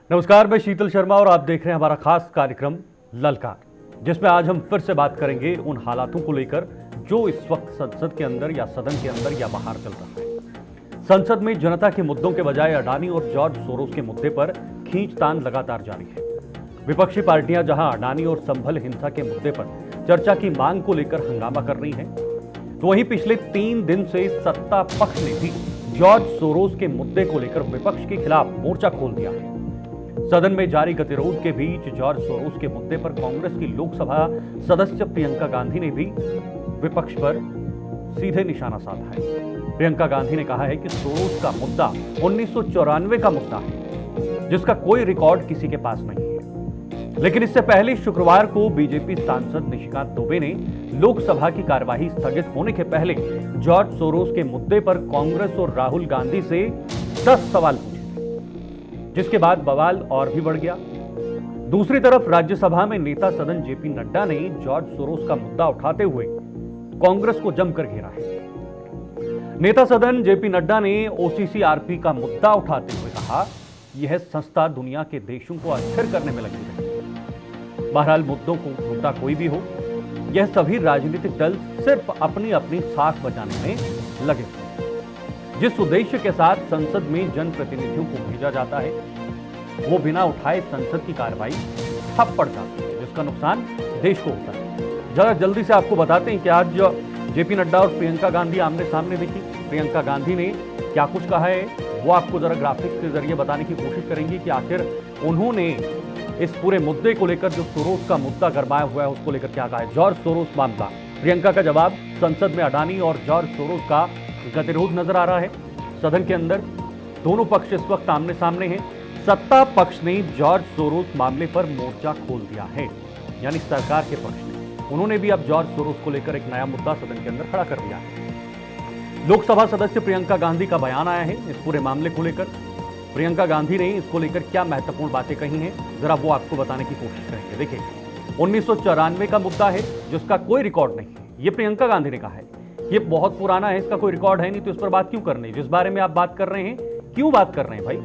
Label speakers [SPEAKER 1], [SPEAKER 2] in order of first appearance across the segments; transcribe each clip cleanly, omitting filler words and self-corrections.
[SPEAKER 1] नमस्कार, मैं शीतल शर्मा और आप देख रहे हैं हमारा खास कार्यक्रम ललकार, जिसमें आज हम फिर से बात करेंगे उन हालातों को लेकर जो इस वक्त संसद के अंदर या सदन के अंदर या बाहर चल रहा है। संसद में जनता के मुद्दों के बजाय अडानी और जॉर्ज सोरोस के मुद्दे पर खींचतान लगातार जारी है। विपक्षी पार्टियां जहां अडानी और संभल हिंसा के मुद्दे पर चर्चा की मांग को लेकर हंगामा कर रही हैं, तो वहीं पिछले 3 दिन से सत्ता पक्ष ने भी जॉर्ज सोरोस के मुद्दे को लेकर विपक्ष के खिलाफ मोर्चा खोल दिया है। सदन में जारी गतिरोध के बीच जॉर्ज सोरोस के मुद्दे पर कांग्रेस की लोकसभा सदस्य प्रियंका गांधी ने भी विपक्ष पर सीधे निशाना साधा है। प्रियंका गांधी ने कहा है कि सोरोस का मुद्दा 1994 का मुद्दा है, जिसका कोई रिकॉर्ड किसी के पास नहीं है। लेकिन इससे पहले शुक्रवार को बीजेपी सांसद निशिकांत दुबे ने लोकसभा की कार्यवाही स्थगित होने के पहले जॉर्ज सोरोस के मुद्दे पर कांग्रेस और राहुल गांधी से 10 सवाल पूछे, जिसके बाद बवाल और भी बढ़ गया। दूसरी तरफ राज्यसभा में नेता सदन जेपी नड्डा ने जॉर्ज सोरोस का मुद्दा उठाते हुए कांग्रेस को जमकर घेरा है। नेता सदन जेपी नड्डा ने ओसीसीआरपी का मुद्दा उठाते हुए कहा, यह संस्था दुनिया के देशों को अस्थिर करने में लगी रहती है। बहरहाल मुद्दा कोई भी हो, यह सभी राजनीतिक दल सिर्फ अपनी अपनी साख बचाने में लगे हुए। जिस उद्देश्य के साथ संसद में जनप्रतिनिधियों को भेजा जाता है, वो बिना उठाए संसद की कार्रवाई ठप पड़ जाती है, जिसका नुकसान देश को होता है। जरा जल्दी से आपको बताते हैं कि आज जेपी नड्डा और प्रियंका गांधी आमने सामने दिखी। प्रियंका गांधी ने क्या कुछ कहा है, वो आपको जरा ग्राफिक्स के जरिए बताने की कोशिश करेंगे कि आखिर उन्होंने इस पूरे मुद्दे को लेकर, जो सोरोस का मुद्दा गरमाया हुआ है, उसको लेकर क्या कहा है। जॉर्ज सोरोस मामला, प्रियंका का जवाब, संसद में अडानी और जॉर्ज सोरोस का गतिरोध नजर आ रहा है। सदन के अंदर दोनों पक्ष इस वक्त आमने सामने हैं। सत्ता पक्ष ने जॉर्ज सोरोस मामले पर मोर्चा खोल दिया है, यानी सरकार के पक्ष ने। उन्होंने भी अब जॉर्ज सोरोस को लेकर एक नया मुद्दा सदन के अंदर खड़ा कर दिया है। लोकसभा सदस्य प्रियंका गांधी का बयान आया है इस पूरे मामले को लेकर। प्रियंका गांधी ने इसको लेकर क्या महत्वपूर्ण बातें कही हैं, जरा वो आपको बताने की कोशिश करेंगे। देखिए, 1994 का मुद्दा है जिसका कोई रिकॉर्ड नहीं है, ये प्रियंका गांधी ने कहा है। ये बहुत पुराना है, इसका कोई रिकॉर्ड है नहीं, तो इस पर बात क्यों करनी। जिस बारे में आप बात कर रहे हैं, क्यों बात कर रहे हैं भाई,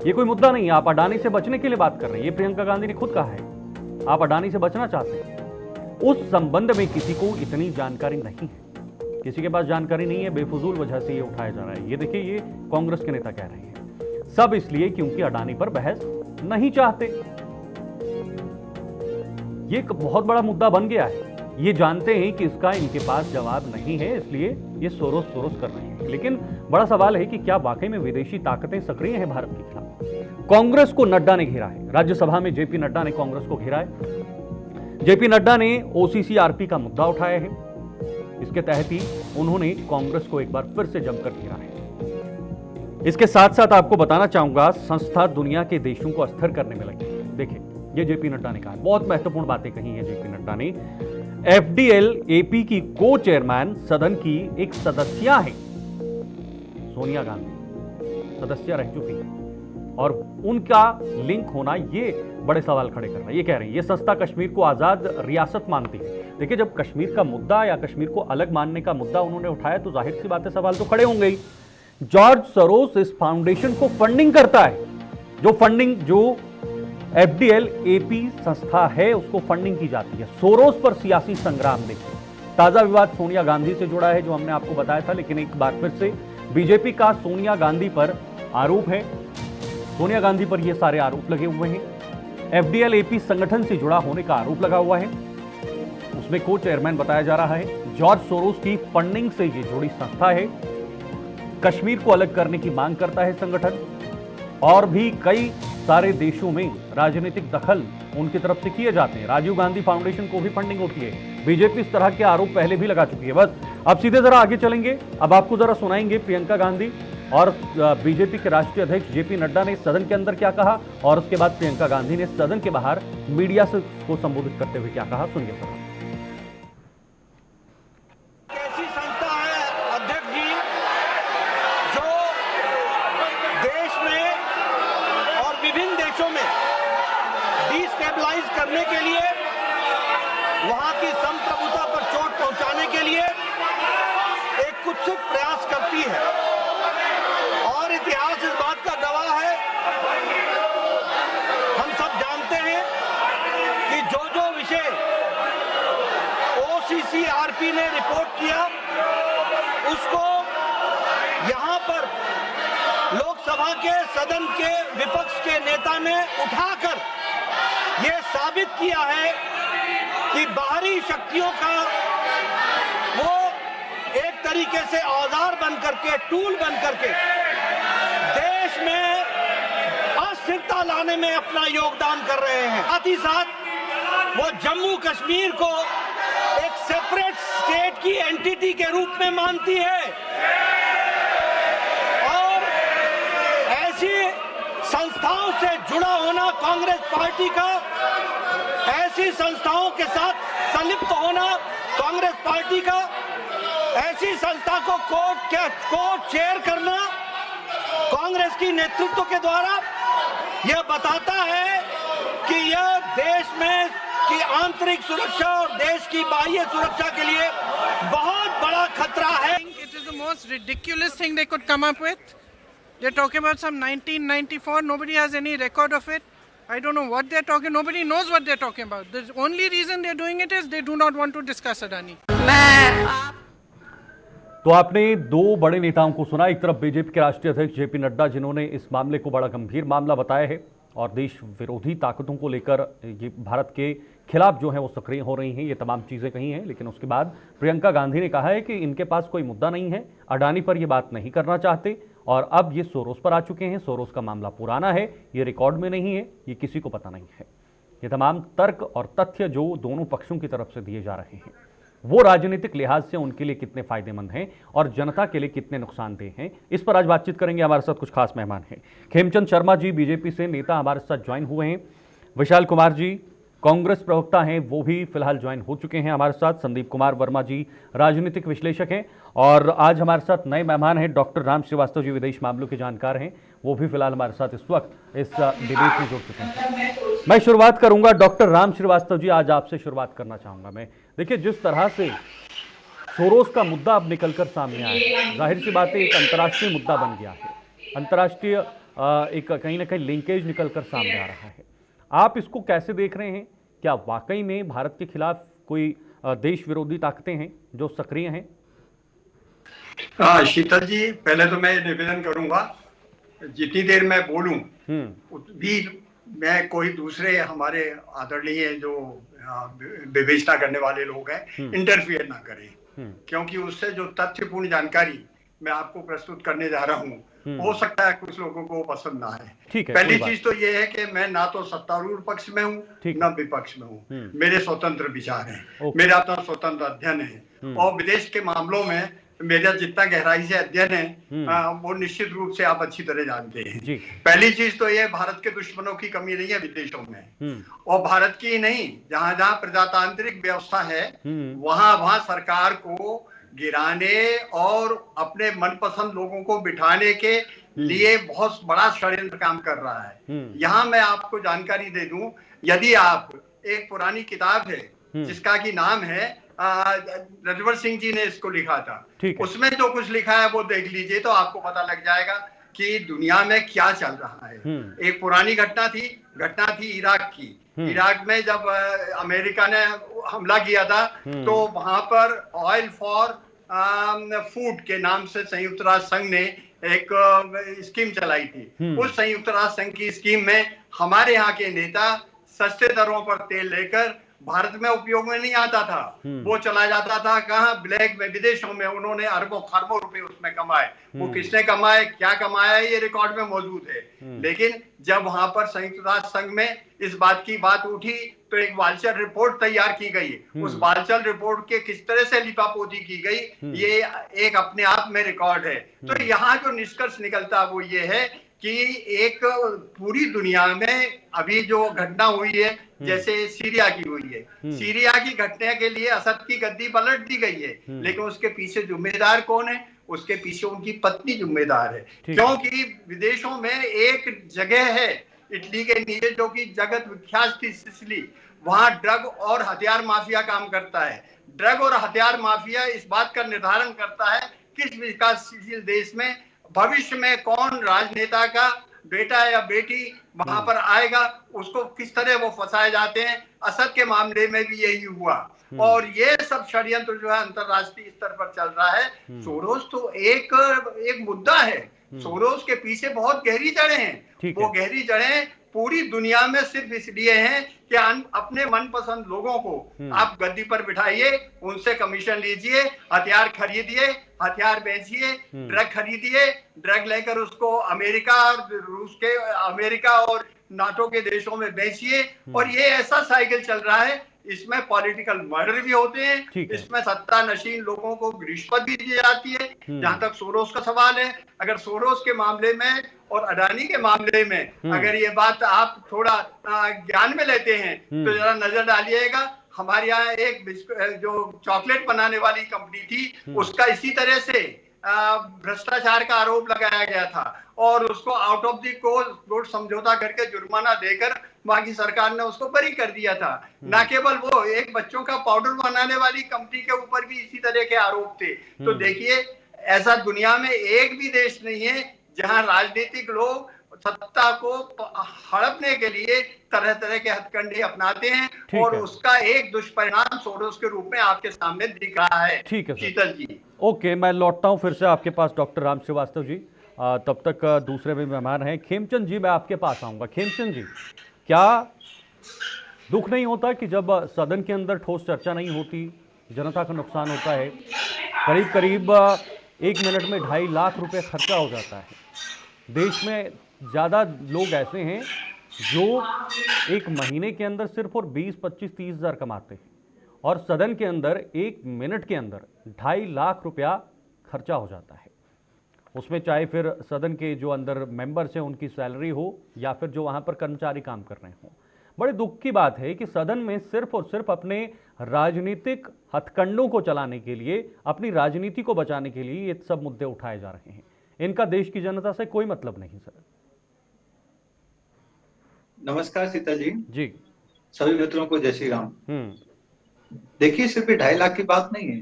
[SPEAKER 1] ये कोई मुद्दा नहीं है। आप अडानी से बचने के लिए बात कर रहे हैं, ये प्रियंका गांधी ने खुद कहा है। आप अडानी से बचना चाहते हैं, उस संबंध में किसी को इतनी जानकारी नहीं है, किसी के पास जानकारी नहीं है, बेफजूल वजह से ये उठाया जा रहा है। ये देखिए, ये कांग्रेस के नेता कह रहे हैं, सब इसलिए क्योंकि अडानी पर बहस नहीं चाहते। ये एक बहुत बड़ा मुद्दा बन गया है। ये जानते हैं कि इसका इनके पास जवाब नहीं है, इसलिए ये सोरोस कर रहे हैं। लेकिन बड़ा सवाल है कि क्या वाकई में विदेशी ताकतें सक्रिय हैं भारत के खिलाफ। कांग्रेस को नड्डा ने घेरा है, राज्यसभा में जेपी नड्डा ने कांग्रेस को घेरा है। जेपी नड्डा ने ओसीसीआरपी का मुद्दा उठाया है, इसके तहत ही उन्होंने कांग्रेस को एक बार फिर से जमकर घेरा है। इसके साथ साथ आपको बताना चाहूंगा, संस्था दुनिया के देशों को अस्थिर करने में लगी है। देखिए, ये जेपी नड्डा ने कहा, बहुत महत्वपूर्ण बातें कही हैं जेपी नड्डा ने। एफडीएल एपी की को चेयरमैन सदन की एक सदस्या है, सोनिया गांधी सदस्य रह चुकी है, और उनका लिंक होना ये बड़े सवाल खड़े कर रहा है। ये कह रहे हैं ये संस्था कश्मीर को आजाद रियासत मानती है। देखिए, जब कश्मीर का मुद्दा या कश्मीर को अलग मानने का मुद्दा उन्होंने उठाया, तो जाहिर सी बात है, सवाल तो खड़े होंगे ही। जॉर्ज सोरोस इस फाउंडेशन को फंडिंग करता है, जो एफडीएल एपी संस्था है, उसको फंडिंग की जाती है। सोरोस पर सियासी संग्राम देखिए, ताजा विवाद सोनिया गांधी से जुड़ा है, जो हमने आपको बताया था। लेकिन एक बार फिर से बीजेपी का सोनिया गांधी पर आरोप है, सोनिया गांधी पर ये सारे आरोप लगे हुए हैं। एफडीएल एपी संगठन से जुड़ा होने का आरोप लगा हुआ है, उसमें को चेयरमैन बताया जा रहा है। जॉर्ज सोरोस की फंडिंग से ये जुड़ी संस्था है, कश्मीर को अलग करने की मांग करता है संगठन, और भी कई सारे देशों में राजनीतिक दखल उनकी तरफ से किए जाते हैं। राजीव गांधी फाउंडेशन को भी फंडिंग होती है। बीजेपी इस तरह के आरोप पहले भी लगा चुकी है। बस अब सीधे जरा आगे चलेंगे, अब आपको जरा सुनाएंगे प्रियंका गांधी और बीजेपी के राष्ट्रीय अध्यक्ष जेपी नड्डा ने सदन के अंदर क्या कहा, और उसके बाद प्रियंका गांधी ने सदन के बाहर मीडिया से को संबोधित करते हुए क्या कहा, सुनिए सर।
[SPEAKER 2] ऐसी संस्था है अध्यक्ष जी, जो देश में और विभिन्न देशों में डिस्टेबलाइज करने के लिए, वहां की संप्रभुता पर चोट पहुंचाने के लिए एक कुत्सित प्रयास करती है। और इतिहास इस बात का गवाह है एसआरपी ने रिपोर्ट किया उसको यहां पर लोकसभा के सदन के विपक्ष के नेता ने उठाकर यह साबित किया है कि बाहरी शक्तियों का वो एक तरीके से औजार बनकर के, टूल बनकर के देश में अस्थिरता लाने में अपना योगदान कर रहे हैं। साथ ही साथ वो जम्मू कश्मीर को एक सेपरेट स्टेट की एंटिटी के रूप में मानती है और ऐसी संस्थाओं से जुड़ा होना कांग्रेस पार्टी का, ऐसी संस्थाओं के साथ संलिप्त होना कांग्रेस पार्टी का, ऐसी संस्था को कोर्ट चेयर करना कांग्रेस की नेतृत्व के द्वारा यह बताता है कि यह देश में की आंतरिक सुरक्षा और देश की बाह्य सुरक्षा के लिए बहुत बड़ा खतरा है।
[SPEAKER 3] It is the most ridiculous thing they could come up with. They're talking about some 1994. Nobody has any record of it. I don't know what they're talking. Nobody knows what they're talking about. The only reason they're doing it is they do not want to discuss Adani.
[SPEAKER 1] तो आपने दो बड़े नेताओं को सुना। एक तरफ BJP के राष्ट्रीय अध्यक्ष जेपी नड्डा, जिन्होंने इस मामले को बड़ा गंभीर मामला बताया है और देश विरोधी ताकतों को लेकर ये भारत के खिलाफ जो है वो सक्रिय हो रही हैं, ये तमाम चीज़ें कही हैं। लेकिन उसके बाद प्रियंका गांधी ने कहा है कि इनके पास कोई मुद्दा नहीं है, अडानी पर ये बात नहीं करना चाहते और अब ये सोरोस पर आ चुके हैं। सोरोस का मामला पुराना है, ये रिकॉर्ड में नहीं है, ये किसी को पता नहीं है। ये तमाम तर्क और तथ्य जो दोनों पक्षों की तरफ से दिए जा रहे हैं वो राजनीतिक लिहाज से उनके लिए कितने फायदेमंद हैं और जनता के लिए कितने नुकसानदेह हैं, इस पर आज बातचीत करेंगे। हमारे साथ कुछ खास मेहमान हैं। खेमचंद शर्मा जी बीजेपी से नेता हमारे साथ ज्वाइन हुए हैं। विशाल कुमार जी कांग्रेस प्रवक्ता हैं, वो भी फिलहाल ज्वाइन हो चुके हैं हमारे साथ। संदीप कुमार वर्मा जी राजनीतिक विश्लेषक हैं और आज हमारे साथ नए मेहमान हैं डॉक्टर राम श्रीवास्तव जी, विदेश मामलों के जानकार हैं, वो भी फिलहाल हमारे साथ इस वक्त इस डिबेट में जुड़ चुके हैं। मैं शुरुआत करूंगा डॉक्टर राम श्रीवास्तव जी, आज आपसे शुरुआत करना चाहूंगा मैं। देखिए, जिस तरह से सोरोस का मुद्दा अब निकलकर सामने आया है, जाहिर सी बात है एक अंतर्राष्ट्रीय मुद्दा बन गया है, अंतर्राष्ट्रीय एक कहीं ना कहीं लिंकेज निकलकर सामने आ रहा है। आप इसको कैसे देख रहे हैं? क्या वाकई में भारत के खिलाफ कोई देश विरोधी ताकतें हैं जो सक्रिय हैं?
[SPEAKER 4] शीतल जी, पहले तो मैं निवेदन करूंगा, जितनी देर मैं बोलूं भी मैं कोई दूसरे हमारे आदरणीय जो विवेचना करने वाले लोग हैं इंटरफियर ना करें, क्योंकि उससे जो तथ्यपूर्ण जानकारी मैं आपको प्रस्तुत करने जा रहा हूँ हो सकता है कुछ लोगों को पसंद ना आए। पहली चीज तो ये है कि मैं ना तो सत्तारूढ़ पक्ष में हूँ ना विपक्ष में हूँ, मेरे स्वतंत्र विचार हैं, मेरा अपना स्वतंत्र अध्ययन है और विदेश के मामलों में मेरा जितना गहराई से अध्ययन है वो निश्चित रूप से आप अच्छी तरह जानते हैं। पहली चीज तो ये, भारत के दुश्मनों की कमी नहीं है विदेशों में, और भारत की नहीं, जहां जहां प्रजातांत्रिक व्यवस्था है वहां वहां सरकार को गिराने और अपने मनपसंद लोगों को बिठाने के लिए बहुत बड़ा षड्यंत्र काम कर रहा है। यहाँ मैं आपको जानकारी दे दूं, यदि आप एक पुरानी किताब है जिसका की नाम है रजवर सिंह जी ने इसको लिखा था, उसमें जो कुछ लिखा है वो देख लीजिए तो आपको पता लग जाएगा कि दुनिया में क्या चल रहा है। एक पुरानी घटना थी इराक की। इराक में जब अमेरिका ने हमला किया था तो वहां पर ऑयल फॉर फूड के नाम से संयुक्त राष्ट्र संघ ने एक स्कीम चलाई थी। उस संयुक्त राष्ट्र संघ की स्कीम में हमारे यहाँ के नेता सस्ते दरों पर तेल लेकर भारत में उपयोग में नहीं आता था, वो चला जाता था कहाँ, ब्लैक में, विदेशों में। उन्होंने अरबों खरबों रुपए उसमें कमाए। वो किसने कमाए, क्या कमाया, ये रिकॉर्ड में मौजूद है। लेकिन जब वहां पर संयुक्त राष्ट्र संघ में इस बात की बात उठी तो एक बालचल रिपोर्ट तैयार की गई। उस बालचल रिपोर्ट के किस तरह से लिपापोती की गई, ये एक अपने आप में रिकॉर्ड है। तो यहाँ जो निष्कर्ष निकलता वो ये है कि एक पूरी दुनिया में अभी जो घटना हुई है, जैसे सीरिया की हुई है, सीरिया की घटना के लिए असद की गद्दी पलट दी गई है, लेकिन उसके पीछे जिम्मेदार कौन है? उसके पीछे उनकी पत्नी जिम्मेदार है। क्योंकि विदेशों में एक जगह है इटली के नीचे जो कि जगत विख्यात थी, सिसिली, वहां ड्रग और हथियार माफिया काम करता है। ड्रग और हथियार माफिया इस बात का निर्धारण करता है किस विकासशील देश में भविष्य में कौन राजनेता का बेटा या बेटी वहां पर आएगा, उसको किस तरह वो फंसाए जाते हैं। असद के मामले में भी यही हुआ। और ये सब षड्यंत्र जो है अंतरराष्ट्रीय स्तर पर चल रहा है। सोरोस तो एक मुद्दा है। सोरोस के पीछे बहुत गहरी जड़ें हैं। वो गहरी जड़ें पूरी दुनिया में सिर्फ इसलिए हैं कि अपने मनपसंद लोगों को आप गद्दी पर बिठाइए, उनसे कमीशन लीजिए, हथियार खरीदिए, हथियार बेचिए, ड्रग खरीदिए, ड्रग लेकर उसको अमेरिका और नाटो के देशों में बेचिए। और ये ऐसा साइकिल चल रहा है, इसमें पॉलिटिकल मर्डर भी होते हैं, इसमें सत्ता नशीन लोगों को रिश्वत भी दी जाती है। जहां तक सोरोस का सवाल है, अगर सोरोस के मामले में और अडानी के मामले में अगर ये बात आप थोड़ा ज्ञान में लेते हैं तो जरा नजर डालिएगा। हमारे यहाँ एक जो चॉकलेट बनाने वाली कंपनी थी, उसका इसी तरह से भ्रष्टाचार का आरोप लगाया गया था और उसको आउट ऑफ द कोर्ट समझौता करके जुर्माना देकर वहां की सरकार ने उसको बरी कर दिया था। ना केवल वो, एक बच्चों का पाउडर बनाने वाली कंपनी के ऊपर भी इसी तरह के आरोप थे। तो देखिए, ऐसा दुनिया में एक भी देश नहीं है जहां राजनीतिक लोग सत्ता को हड़पने के लिए तरह तरह के हथकंडे अपनाते हैं और उसका एक दुष्परिणाम सोरोस के रूप में आपके सामने दिख रहा है।
[SPEAKER 1] ठीक है
[SPEAKER 4] शीतल जी।
[SPEAKER 1] ओके, मैं लौटता हूं फिर से आपके पास डॉक्टर राम श्रीवास्तव जी। तब तक दूसरे भी मेहमान हैं। खेमचंद जी, मैं आपके पास आऊंगा। खेमचंद जी, क्या दुख नहीं होता कि जब सदन के अंदर ठोस चर्चा नहीं होती, जनता का नुकसान होता है? करीब करीब 1 मिनट में 2.5 लाख रुपए खर्चा हो जाता है। देश में ज़्यादा लोग ऐसे हैं जो एक महीने के अंदर सिर्फ और 20, 25, 30 हज़ार कमाते हैं और सदन के अंदर 1 मिनट के अंदर 2.5 लाख रुपया खर्चा हो जाता है। उसमें चाहे फिर सदन के जो अंदर मेंबर्स हैं उनकी सैलरी हो या फिर जो वहाँ पर कर्मचारी काम कर रहे हों। बड़े दुख की बात है कि सदन में सिर्फ और सिर्फ अपने राजनीतिक हथकंडों को चलाने के लिए, अपनी राजनीति को बचाने के लिए ये सब मुद्दे उठाए जा रहे हैं। इनका देश की जनता से कोई मतलब नहीं। सर
[SPEAKER 5] नमस्कार सीता जी।
[SPEAKER 1] जी,
[SPEAKER 5] सभी मित्रों को जय श्री राम। देखिए, सिर्फ 2.5 लाख की बात नहीं है।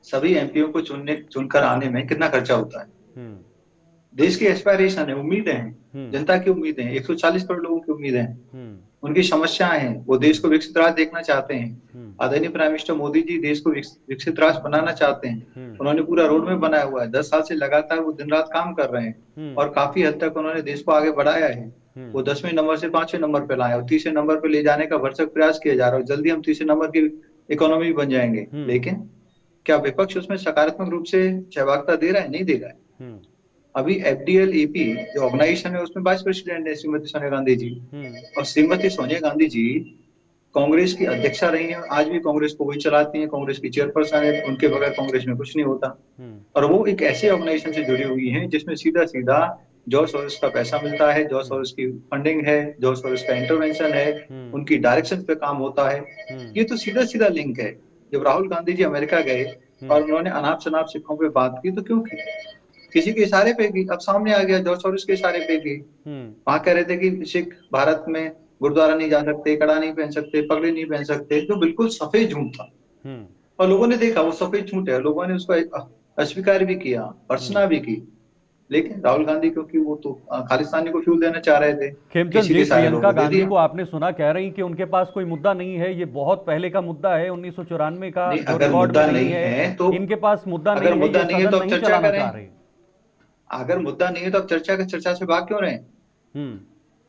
[SPEAKER 5] सभी एमपीओ को चुनकर आने में कितना खर्चा होता है। देश की एस्पायरेशन है, उम्मीदें हैं, जनता की उम्मीदें हैं, 140 करोड़ लोगों की उम्मीदें हैं, उनकी समस्याएं हैं। वो देश को विकसित राष्ट्र देखना चाहते हैं। आदरणीय प्राइम मिनिस्टर मोदी जी देश को विकसित राष्ट्र बनाना चाहते हैं। उन्होंने पूरा रोड मैप बनाया हुआ है। 10 साल से लगातार वो दिन रात काम कर रहे हैं और काफी हद तक उन्होंने देश को आगे बढ़ाया है। वो 10वें नंबर से 5वें नंबर पे लाए और 30वें नंबर पे ले जाने का भरसक प्रयास किया जा रहा है। जल्दी हम 30वें नंबर की इकोनॉमी बन जाएंगे। लेकिन क्या विपक्ष उसमें सकारात्मक रूप से सहभागिता दे रहा है? नहीं दे रहा है। अभी FDL-AP जो ऑर्गेनाइजेशन है उसमें वाइस प्रेसिडेंट है श्रीमती सोनिया गांधी जी, और श्रीमती सोनिया गांधी जी कांग्रेस की अध्यक्षा रही हैं। आज भी कांग्रेस को वही चलाती हैं, कांग्रेस की चेयरपर्सन है। उनके बगैर कांग्रेस में कुछ नहीं होता। और वो एक ऐसे ऑर्गेनाइजेशन से जुड़ी हुई है जिसमें सीधा सीधा जॉर्ज सोरोस का पैसा मिलता है, जॉर्ज सोरोस की फंडिंग है, जॉर्ज सोरोस का इंटरवेंशन है, उनकी डायरेक्शन पे काम होता है। ये तो सीधा सीधा लिंक है। जब राहुल गांधी जी अमेरिका गए और उन्होंने अनाप शनाप सिखों पे बात की तो क्यों की? किसी के इशारे पे की। अब सामने आ गया जॉर्ज सोरोस के इशारे पे की। वहां कह रहे थे कि सिख भारत में गुरुद्वारा नहीं जा सकते, कड़ा नहीं पहन सकते, पगड़ी नहीं पहन सकते, जो बिल्कुल सफेद झूठ था। और लोगों ने देखा वो सफेद झूठ है, लोगों ने उसको अस्वीकार भी किया, भर्त्सना भी की। लेकिन राहुल गांधी क्योंकि वो तो खालिस्तानी को फ्यूल देना चाह रहे थे।
[SPEAKER 1] खेमचंद जी, प्रियंका गांधी को आपने सुना कह रही कि उनके पास कोई मुद्दा नहीं है, ये बहुत पहले का मुद्दा है, 1994 का
[SPEAKER 5] अगर मुद्दा नहीं है तो
[SPEAKER 1] इनके पास मुद्दा नहीं है,
[SPEAKER 5] अगर मुद्दा नहीं है तो अब चर्चा करें। अगर मुद्दा नहीं है तो अब चर्चा से भाग क्यों रहे?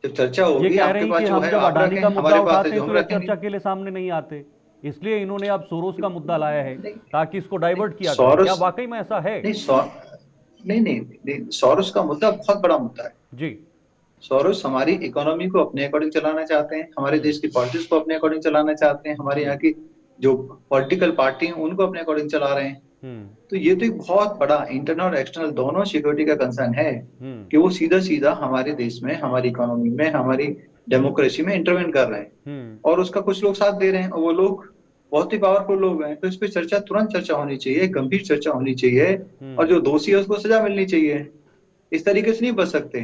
[SPEAKER 5] जब चर्चा होगी आपके पास जो है आप रखें, हमारे पास जो हम रखेंगे।
[SPEAKER 1] चर्चा के लिए सामने नहीं आते, इसलिए इन्होंने अब सोरोस का मुद्दा लाया है ताकि इसको डाइवर्ट किया जाए। क्या वाकई में ऐसा है?
[SPEAKER 5] नहीं, सोरोस का मुद्दा बहुत बड़ा मुद्दा है
[SPEAKER 1] जी।
[SPEAKER 5] सोरोस हमारी इकोनॉमी को अपने अकॉर्डिंग चलाना चाहते हैं, हमारे देश की पॉलिटिक्स को अपने अकॉर्डिंग चलाना चाहते हैं, हमारे यहाँ की जो पॉलिटिकल पार्टी हैं उनको अपने अकॉर्डिंग चला रहे हैं। तो ये तो एक बहुत बड़ा इंटरनल और एक्सटर्नल दोनों सिक्योरिटी का कंसर्न है कि वो सीधा सीधा हमारे देश में, हमारी इकोनॉमी में, हमारी डेमोक्रेसी में इंटरवेन कर रहे हैं और उसका कुछ लोग साथ दे रहे हैं और वो लोग बहुत ही पावरफुल लोग हैं। तो इस पे तुरंत चर्चा होनी चाहिए, गंभीर चर्चा होनी चाहिए और जो दोषी है उसको सजा मिलनी चाहिए। इस तरीके से नहीं बच सकते।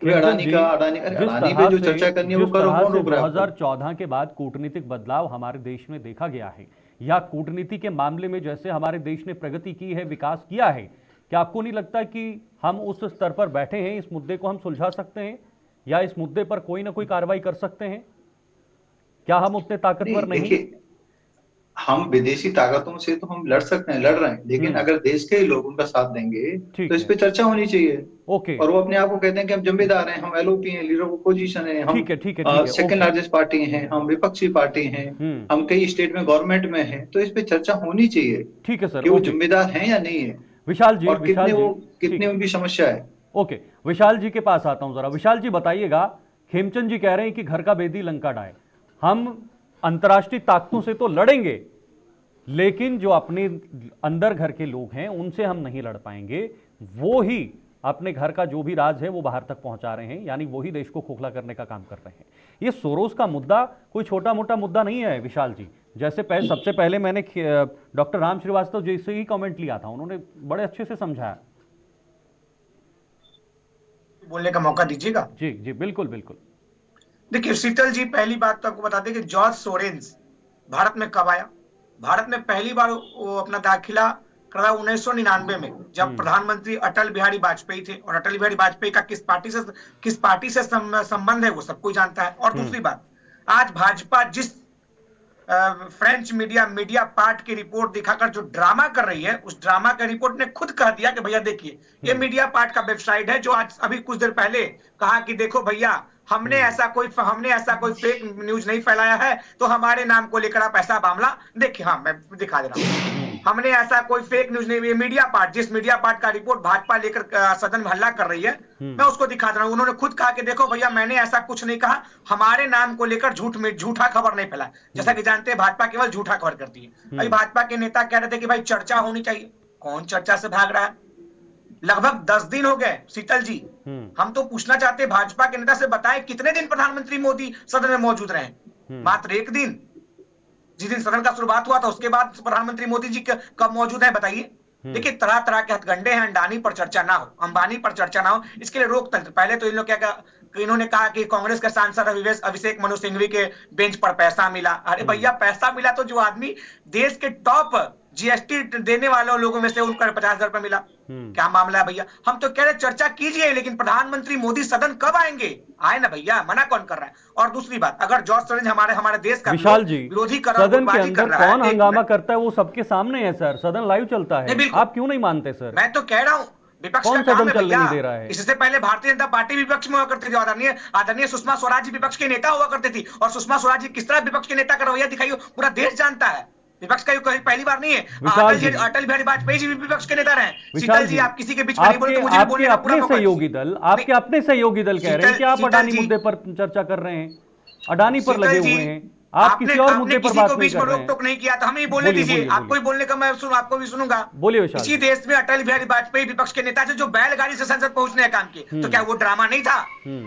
[SPEAKER 5] अडानी पे जो चर्चा करनी है वो करो।
[SPEAKER 1] 2014 के बाद कूटनीतिक बदलाव हमारे देश में देखा गया है, या कूटनीति के मामले में जैसे हमारे देश ने प्रगति की है, विकास किया है, क्या आपको नहीं लगता कि हम उस स्तर पर बैठे हैं, इस मुद्दे को हम सुलझा सकते हैं या इस मुद्दे पर कोई ना कोई कार्रवाई कर सकते हैं? क्या हम उतने ताकतवर नहीं?
[SPEAKER 5] देखिए, हम विदेशी ताकतों से तो हम लड़ सकते हैं, लड़ रहे हैं, लेकिन अगर देश के ही लोग उनका साथ देंगे तो इस पे चर्चा होनी चाहिए।
[SPEAKER 1] ओके।
[SPEAKER 5] और वो अपने आप को कहते हैं कि हम जिम्मेदार हैं, हम एलओपी हैं, लीडर ऑफ अपोजिशन हैं, हम सेकंड लार्जेस्ट पार्टी हैं, हम विपक्षी पार्टी हैं, हम कई स्टेट में गवर्नमेंट में हैं, तो इस पे चर्चा होनी चाहिए।
[SPEAKER 1] ठीक है सर,
[SPEAKER 5] कि वो जिम्मेदार हैं या नहीं है,
[SPEAKER 1] विशाल जी,
[SPEAKER 5] और कितने उनकी समस्या है।
[SPEAKER 1] ओके, विशाल जी के पास आता हूं जरा। विशाल जी बताइएगा, खेमचंद जी कह रहे हैं कि घर का बेदी लंका ढाए, हम अंतर्राष्ट्रीय ताकतों से तो लड़ेंगे लेकिन जो अपने अंदर घर के लोग हैं उनसे हम नहीं लड़ पाएंगे, वो ही अपने घर का जो भी राज है वो बाहर तक पहुंचा रहे हैं, यानी वही देश को खोखला करने का काम कर रहे हैं। ये सोरोस का मुद्दा कोई छोटा मोटा मुद्दा नहीं है विशाल जी। जैसे सबसे पहले मैंने डॉक्टर राम श्रीवास्तव जी से ही कमेंट लिया था, उन्होंने बड़े अच्छे से समझाया।
[SPEAKER 6] बोलने का मौका दीजिएगा।
[SPEAKER 1] जी जी, बिल्कुल बिल्कुल।
[SPEAKER 6] देखिए शीतल जी, पहली बात तो आपको बता दें कि जॉर्ज सोरेंस भारत में कब आया। भारत में पहली बार वो अपना दाखिला करा 1999 में, जब प्रधानमंत्री अटल बिहारी वाजपेयी थे, और अटल बिहारी वाजपेयी का किस पार्टी से संबंध है वो सबको जानता है। और दूसरी बात, आज भाजपा जिस फ्रेंच मीडिया पार्ट की रिपोर्ट दिखाकर जो ड्रामा कर रही है, उस ड्रामा का रिपोर्ट ने खुद कह दिया कि भैया देखिए ये मीडिया पार्ट का वेबसाइट है, जो आज अभी कुछ देर पहले कहा कि देखो भैया हमने ऐसा कोई फेक न्यूज नहीं फैलाया है, तो हमारे नाम को लेकर आप ऐसा मामला देखिए। हाँ, मैं दिखा दे रहा हूँ, हमने ऐसा कोई फेक न्यूज नहीं। मीडिया पार्ट, जिस मीडिया पार्ट का रिपोर्ट भाजपा लेकर सदन में हल्ला कर रही है, मैं उसको दिखा दे रहा हूँ। उन्होंने खुद कहा कि देखो भैया मैंने ऐसा कुछ नहीं कहा, हमारे नाम को लेकर झूठा खबर नहीं फैला। जैसा कि जानते हैं भाजपा केवल झूठा खबर करती है। अभी भाजपा के नेता कह रहे थे कि भाई चर्चा होनी चाहिए। कौन चर्चा से भाग रहा है? लगभग 10 दिन हो गए शीतल जी। हम तो पूछना चाहते हैं भाजपा के नेता से, बताएं कितने दिन प्रधानमंत्री मोदी सदन में मौजूद रहे? मात्र एक दिन, जिस दिन सदन का शुरुआत हुआ था, उसके बाद प्रधानमंत्री मोदी जी कब मौजूद है बताइए। देखिए तरह तरह के हथकंडे हैं, अंडानी पर चर्चा ना हो, अंबानी पर चर्चा ना हो, इसके लिए रोक तंत्र। पहले तो इन्होंने कहा कि कांग्रेस के सांसद अभिषेक मनु सिंघवी के बेंच पर पैसा मिला। अरे भैया पैसा मिला तो जो आदमी देश के टॉप जीएसटी देने वाले लोगों में से उनको 50,000 रुपए मिला, क्या मामला है भैया? हम तो कह रहे चर्चा कीजिए, लेकिन प्रधानमंत्री मोदी सदन कब आएंगे? आए ना भैया, मना कौन कर रहा है? और दूसरी बात, अगर जॉर्ज सोरेंस हमारे देश का
[SPEAKER 1] विशाल जी,
[SPEAKER 6] विरोधी
[SPEAKER 1] सदन के अंदर कौन हंगामा करता है वो सबके सामने है सर, सदन लाइव चलता है, आप क्यों नहीं मानते सर?
[SPEAKER 6] मैं तो कह रहा हूँ विपक्ष
[SPEAKER 1] कौन
[SPEAKER 6] का काम
[SPEAKER 1] सदन
[SPEAKER 6] है
[SPEAKER 1] चलने
[SPEAKER 6] भैया।
[SPEAKER 1] नहीं दे रहा है?
[SPEAKER 6] इससे पहले भारतीय जनता पार्टी विपक्ष में हुआ करती थी, आदरणीय सुषमा स्वराज जी विपक्ष के नेता हुआ करती थी, और सुषमा स्वराज जी किस तरह विपक्ष के नेता का रवैया दिखाई पूरा देश जानता है। विपक्ष का पहली बार नहीं है, अटल बिहारी वाजपेयी जी भी विपक्ष के नेता रहे। शीतल जी, आप किसी के बीच में नहीं बोलते, मुझे बोलने का पूरा मौका।
[SPEAKER 1] आपके अपने सहयोगी दल कह रहे हैं कि आप अडानी मुद्दे पर चर्चा कर रहे हैं, अडानी पर लगे हुए हैं, आप किसी और मुद्दे पर बात नहीं कर रहे हैं।
[SPEAKER 6] रोक टोक नहीं किया, तो हमें ही बोलने दीजिए। आपको ही बोलने का मैं आपको भी सुनूंगा।
[SPEAKER 1] बोलिए विशाल।
[SPEAKER 6] इसी देश में अटल बिहारी वाजपेयी विपक्ष के नेता थे, जो बैलगाड़ी से संसद पहुंचने का काम किए, तो क्या वो ड्रामा नहीं था?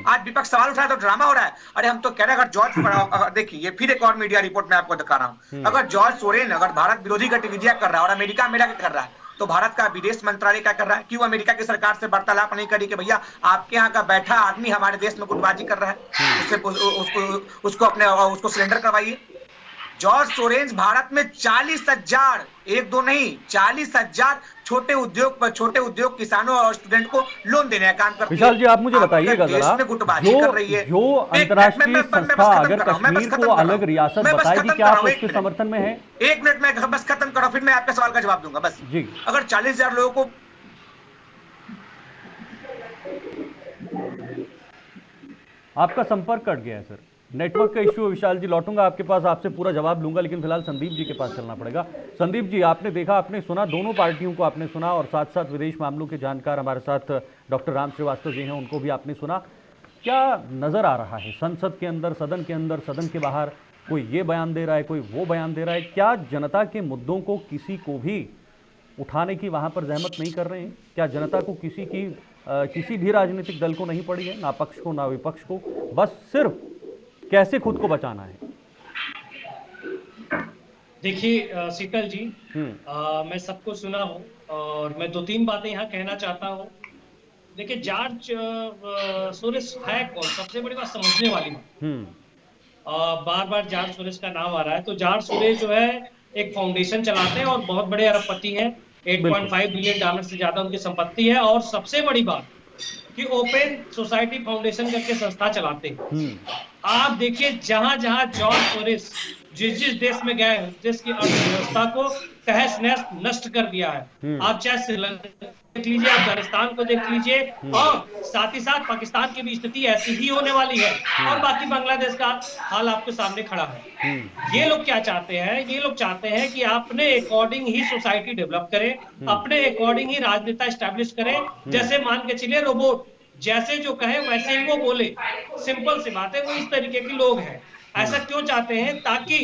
[SPEAKER 6] आज विपक्ष सवाल उठाया तो ड्रामा हो रहा है। अरे हम तो कह रहे हैं, अगर जॉर्ज देखिए, ये फिर एक और मीडिया रिपोर्ट मैं आपको दिखा रहा हूँ, अगर जॉर्ज सोरेन अगर भारत विरोधी गतिविधियां कर रहा है और अमेरिका कर रहा है, तो भारत का विदेश मंत्रालय क्या कर रहा है? क्यों अमेरिका की सरकार से वार्तालाप नहीं करी कि भैया आपके यहाँ का बैठा आदमी हमारे देश में गुटबाजी कर रहा है, उसको सरेंडर करवाइए। जॉर्ज सोरेंस भारत में 40,000, एक दो नहीं 40,000 छोटे उद्योग किसानों और स्टूडेंट को लोन देने का काम करती है।
[SPEAKER 1] विशाल जी, आप मुझे बताइएगा जरा, जो अंतर्राष्ट्रीय संस्था अगर कश्मीर को अलग रियासत बताएगी, क्या आप उसके समर्थन में हैं?
[SPEAKER 6] एक मिनट में बस खत्म करो, फिर मैं आपके सवाल का जवाब दूंगा बस जी। अगर 40,000 लोगों को,
[SPEAKER 1] आपका संपर्क कट गया है सर, नेटवर्क का इश्यू है। विशाल जी लौटूंगा आपके पास, आपसे पूरा जवाब लूंगा, लेकिन फिलहाल संदीप जी के पास चलना पड़ेगा। संदीप जी, आपने देखा, आपने सुना, दोनों पार्टियों को आपने सुना, और साथ साथ विदेश मामलों के जानकार हमारे साथ डॉक्टर राम श्रीवास्तव जी हैं, उनको भी आपने सुना। क्या नजर आ रहा है संसद के अंदर, सदन के अंदर, सदन के बाहर? कोई ये बयान दे रहा है, कोई वो बयान दे रहा है। क्या जनता के मुद्दों को किसी को भी उठाने की वहां पर जहमत नहीं कर रहे हैं? क्या जनता को किसी भी राजनीतिक दल को नहीं पड़ी है, ना पक्ष को ना विपक्ष को, बस सिर्फ कैसे खुद को बचाना है?
[SPEAKER 7] देखिए शीतल जी, मैं सबको सुना हूँ और मैं 2-3 बातें यहाँ कहना चाहता हूँ। देखिए जॉर्ज सोरेस है कौन, सबसे बड़ी बात समझने वाली बात। बार बार जॉर्ज सोरेस का नाम आ रहा है, तो जॉर्ज सोरेस जो है एक फाउंडेशन चलाते हैं और बहुत बड़े अरबपति हैं, $8.5 बिलियन से ज्यादा उनकी संपत्ति है। और सबसे बड़ी बात कि ओपन सोसाइटी फाउंडेशन करके संस्था चलाते हैं। आप देखिए जहां जहां जॉर्ज सोरोस जिस देश में गए उस देश की अर्थव्यवस्था को तहस नहस नष्ट कर दिया है। आप चाहे श्रीलंका देख लीजिए, अफगानिस्तान को देख लीजिए, और साथ ही साथ पाकिस्तान की भी स्थिति ऐसी ही होने वाली है, और बाकी बांग्लादेश का हाल आपके सामने खड़ा है। ये लोग क्या चाहते हैं? ये लोग चाहते हैं कि अपने अकॉर्डिंग ही सोसाइटी डेवलप करें, अपने अकॉर्डिंग ही राजनेता एस्टैब्लिश करें। जैसे मान के चलिए रोबोट जैसे जो कहे वैसे ही वो बोले, सिंपल सी बात है, वो इस तरीके के लोग हैं। ऐसा क्यों चाहते हैं? ताकि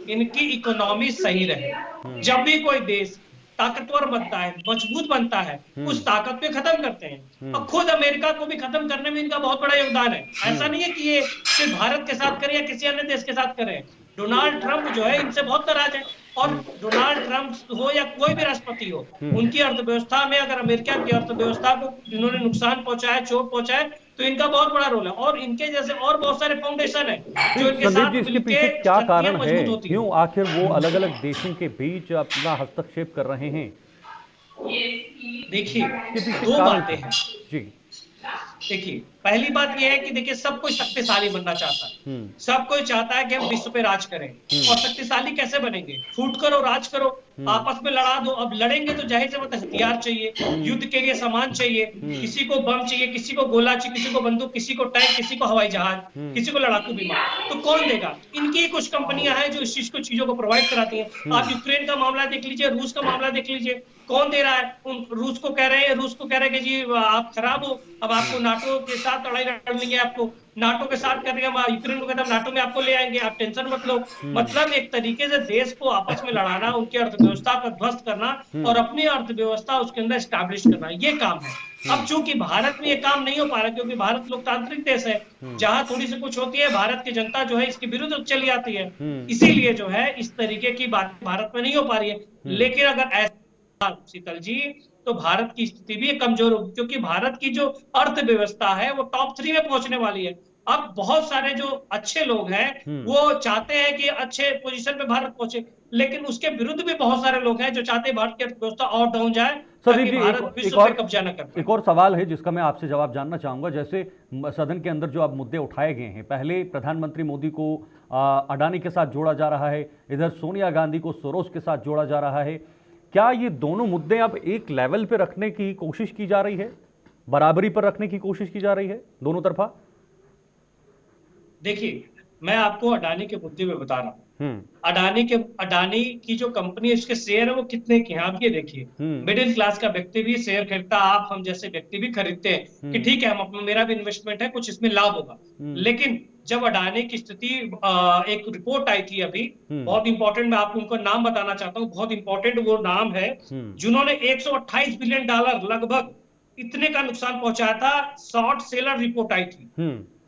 [SPEAKER 7] इनकी इकोनॉमी सही रहे। जब भी कोई देश ताकतवर बनता है, मजबूत बनता है, उस ताकत पे खत्म करते हैं। और खुद अमेरिका को भी खत्म करने में इनका बहुत बड़ा योगदान है। ऐसा नहीं है कि ये सिर्फ भारत के साथ करें या किसी अन्य देश के साथ करें। डोनाल्ड ट्रंप जो है इनसे बहुत नाराज है, और डोनाल्ड ट्रंप हो या कोई भी राष्ट्रपति हो, उनकी अर्थव्यवस्था में अगर अमेरिका की अर्थव्यवस्था को इन्होंने नुकसान पहुंचाया, चोट पहुंचाया, तो इनका बहुत बड़ा रोल है। और इनके जैसे और बहुत सारे फाउंडेशन है जो इनके साथ
[SPEAKER 1] संदीप जी, इसके पीछे क्या कारण है? क्यों आखिर वो अलग अलग देशों के बीच अपना हस्तक्षेप कर रहे हैं?
[SPEAKER 7] देखिए दो बातें हैं
[SPEAKER 1] जी।
[SPEAKER 7] देखिए पहली बात यह है कि देखिए सब कोई शक्तिशाली बनना चाहता है, सब कोई चाहता है कि हम विश्व पे राज करें। और शक्तिशाली कैसे बनेंगे? फूट करो, राज करो, आपस में लड़ा दो। अब लड़ेंगे तो जाहिर से मतलब हथियार चाहिए, युद्ध के लिए सामान चाहिए, किसी को बम चाहिए, किसी को गोला चाहिए, किसी को बंदूक, किसी को टैंक, किसी को हवाई जहाज, किसी को लड़ाकू विमान। तो कौन देगा? इनकी कुछ कंपनियां हैं जो इस चीजों को प्रोवाइड कराती हैं। आप यूक्रेन का मामला देख लीजिए, रूस का मामला देख लीजिए, कौन दे रहा है? रूस को कह रहे हैं कि जी आप खराब हो, अब आपको नाटो के साथ लड़ाई लड़नी है, आपको नाटो के साथ करेंगे, हम यूक्रेन को कहते हैं नाटो में आपको ले आएंगे, आप टेंशन मत लो। मतलब एक तरीके से देश को आपस में लड़ाना, उनकी अर्थव्यवस्था को ध्वस्त करना और अपनी अर्थव्यवस्था उसके अंदर स्टैब्लिश करना, ये काम है। अब चूंकि भारत में ये काम नहीं हो पा रहा, क्योंकि भारत लोकतांत्रिक देश है, जहां थोड़ी सी कुछ होती है भारत की जनता जो है इसके विरुद्ध चली आती है, इसीलिए जो है इस तरीके की बात भारत में नहीं हो पा रही है। लेकिन अगर ऐसा शीतल जी, तो भारत की स्थिति भी कमजोर होगी, क्योंकि भारत की जो अर्थव्यवस्था है वो टॉप 3 में पहुंचने वाली है। अब बहुत सारे जो अच्छे लोग हैं वो चाहते हैं कि अच्छे पोजीशन पे भारत पहुंचे, लेकिन उसके विरुद्ध भी बहुत सारे लोग हैं जो चाहते हैं भारत की अर्थव्यवस्था और डाउन जाए, ताकि भारत विश्व पे कब्जा न कर पाए।
[SPEAKER 1] एक और सवाल है जिसका मैं आपसे जवाब जानना चाहूंगा। जैसे सदन के अंदर जो अब मुद्दे उठाए गए हैं, पहले प्रधानमंत्री मोदी को अडानी के साथ जोड़ा जा रहा है, इधर सोनिया गांधी को सोरोस के साथ जोड़ा जा रहा है। क्या ये दोनों मुद्दे अब एक लेवल पे रखने की कोशिश की जा रही है, बराबरी पर रखने की कोशिश की जा रही है दोनों तरफा?
[SPEAKER 7] देखिए मैं आपको अडानी के मुद्दे में बता रहा हूँ। अडानी की जो कंपनी है उसके शेयर है वो कितने के हैं आप ये देखिए। मिडिल क्लास का व्यक्ति भी शेयर खरीदता, आप हम जैसे व्यक्ति भी खरीदते हैं कि ठीक है हम मेरा भी इन्वेस्टमेंट है, कुछ इसमें लाभ होगा। लेकिन जब अडानी की स्थिति, एक रिपोर्ट आई थी अभी बहुत इंपॉर्टेंट, मैं आपको उनको नाम बताना चाहता हूँ, बहुत इंपॉर्टेंट वो नाम है, जिन्होंने $128 बिलियन लगभग इतने का नुकसान पहुंचाया था। शॉर्ट सेलर रिपोर्ट आई थी,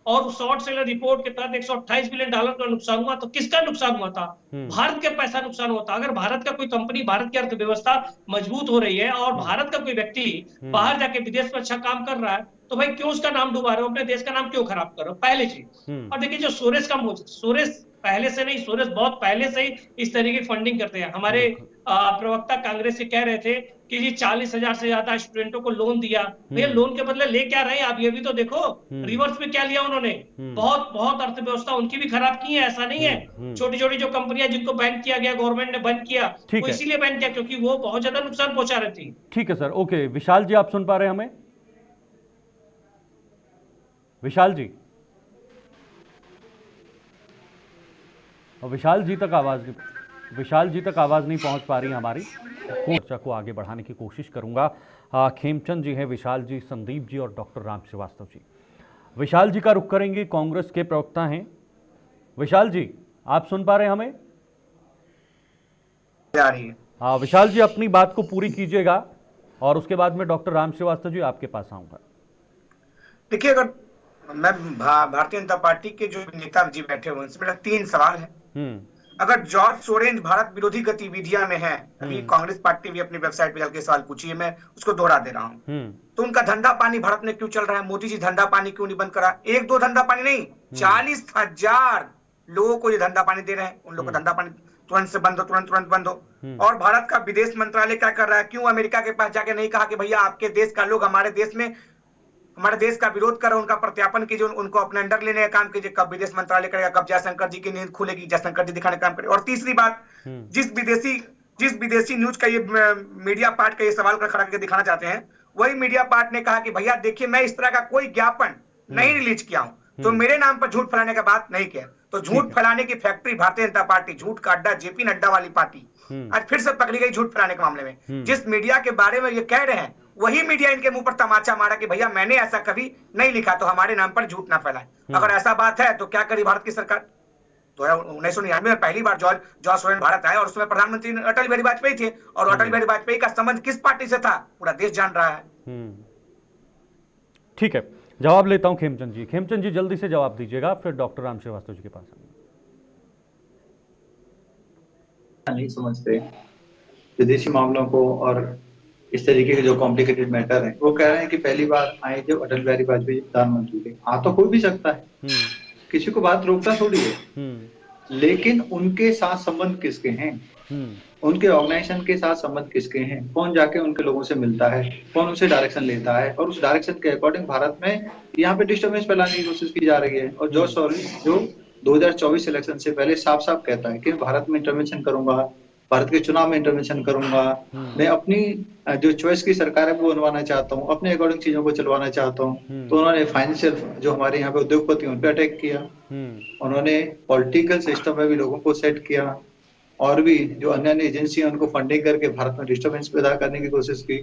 [SPEAKER 7] और शॉर्ट सेलर रिपोर्ट के तहत $128 बिलियन का नुकसान हुआ। तो किसका नुकसान हुआ था? भारत के पैसा नुकसान हुआ था। अगर भारत का कोई कंपनी, भारत की अर्थव्यवस्था मजबूत हो रही है और भारत का कोई व्यक्ति बाहर जाके विदेश में अच्छा काम कर रहा है, तो भाई क्यों उसका नाम डुबा रहे हो, अपने देश का नाम क्यों खराब कर रहे हो? पहले चीज। और देखिए जो सोरेस पहले से नहीं, सोरेस बहुत पहले से ही इस तरीके की फंडिंग करते हैं। हमारे प्रवक्ता कांग्रेस से कह रहे थे कि जी 40,000 से ज्यादा स्टूडेंटों को लोन दिया। भैया लोन के बदले ले क्या रहे हैं आप? ये भी तो देखो रिवर्स में क्या लिया उन्होंने। बहुत अर्थव्यवस्था उनकी भी खराब की है, ऐसा नहीं है। छोटी छोटी जो कंपनियां जिनको बैन किया गया, गवर्नमेंट ने बंद किया, वो इसीलिए बैन किया क्योंकि वो बहुत ज्यादा नुकसान पहुंचा रही थी।
[SPEAKER 1] ठीक है सर, ओके। विशाल जी आप सुन पा रहे हैं हमें? विशाल जी, विशाल जी तक आवाज नहीं पहुंच पा रही हमारी। चर्चा को आगे बढ़ाने की कोशिश करूंगा। खेमचंद जी हैं, विशाल जी, संदीप जी और डॉक्टर राम श्रीवास्तव जी। विशाल जी का रुख करेंगे, कांग्रेस के प्रवक्ता हैं। विशाल जी आप सुन पा रहे हैं हमें? हाँ विशाल जी अपनी बात को पूरी कीजिएगा और उसके बाद में डॉक्टर राम श्रीवास्तव जी आपके पास आऊंगा।
[SPEAKER 6] देखिए, अगर मैं भारतीय जनता पार्टी के जो नेता जी बैठे हुए उनसे मेरा 3 सवाल है। अगर जॉर्ज सोरेंस भारत विरोधी गतिविधियां में है, अभी कांग्रेस पार्टी भी अपनी वेबसाइट पे जाके सवाल पूछी है, मैं उसको दोहरा दे रहा हूँ, तो उनका धंधा पानी भारत में क्यों चल रहा है? मोदी जी धंधा पानी क्यों नहीं बंद करा? 1-2 धंधा पानी नहीं, 40,000 लोगों को ये धंधा पानी दे रहे हैं, उन लोगों का धंधा पानी तुरंत से बंद हो, तुरंत बंद हो। और भारत का विदेश मंत्रालय क्या कर रहा है? क्यों अमेरिका के पास जाके नहीं कहा कि भैया आपके देश का लोग हमारे देश का विरोध कर, उनका प्रत्यापन कीजिए, उनको अपने अंडर लेने का काम कीजिए। कब विदेश मंत्रालय करेगा? कब जयशंकर जी की नींद खुलेगी, जयशंकर जी दिखाने का काम करेगा। और तीसरी बात, जिस विदेशी न्यूज का ये मीडिया पार्ट का ये सवाल खड़ा करके दिखाना चाहते हैं, वही मीडिया पार्ट ने कहा कि भैया देखिए मैं इस तरह का कोई ज्ञापन नहीं रिलीज किया हूं, तो मेरे नाम पर झूठ फैलाने का बात नहीं किया। तो झूठ फैलाने की फैक्ट्री भारतीय जनता पार्टी, झूठ का अड्डा जेपी नड्डा वाली पार्टी आज फिर से पकड़ी गई झूठ फैलाने के मामले में। जिस मीडिया के बारे में ये कह रहे हैं वही मीडिया इनके मुंह पर तमाचा मारा कि भैया मैंने ऐसा कभी नहीं लिखा, तो हमारे नाम पर झूठ ना फैलाए। अगर ऐसा बात है तो क्या करी भारत की सरकार? तो 1999 में पहली बार जॉर्ज सोरेन भारत आए और उसमें प्रधानमंत्री अटल बिहारी वाजपेयी थे, और अटल बिहारी वाजपेयी का संबंध किस पार्टी से था पूरा देश जान रहा है।
[SPEAKER 1] ठीक है, जवाब लेता हूं खेमचंद जी। खेमचंद जी जल्दी से जवाब दीजिएगा, फिर डॉक्टर राम श्रीवास्तव जी के पास
[SPEAKER 5] नहीं समझते विदेशी मामलों को और इस तरीके के जो कॉम्प्लिकेटेड मैटर है। वो कह रहे हैं कि पहली बार आए जब अटल बिहारी वाजपेयी प्रधानमंत्री थे। आ तो कोई भी सकता है, किसी को बात रोकता थोड़ी है, लेकिन उनके साथ संबंध किसके हैं, उनके ऑर्गेनाइजेशन के साथ संबंध किसके हैं, कौन जाके उनके लोगों से मिलता है, कौन उनसे डायरेक्शन लेता है, और उस डायरेक्शन के अकॉर्डिंग भारत में यहाँ पे डिस्टर्बेंस फैलाने की कोशिश की जा रही है। और जॉर्ज सोरेन जो 2024 इलेक्शन से पहले साफ साफ कहता है कि भारत में इंटरवेंशन करूंगा, भारत के चुनाव में इंटरवेंशन करूंगा, मैं अपनी जो चॉइस की सरकार है वो बनवाना चाहता हूँ, अपने अकॉर्डिंग चीजों को चलवाना चाहता हूँ। तो उन्होंने फाइनेंशियल जो हमारे यहाँ पे उद्योगपति उन पे अटैक किया, उन्होंने पॉलिटिकल सिस्टम में भी लोगों को सेट किया, और भी जो अन्य एजेंसी उनको फंडिंग करके भारत में डिस्टर्बेंस पैदा करने की कोशिश की।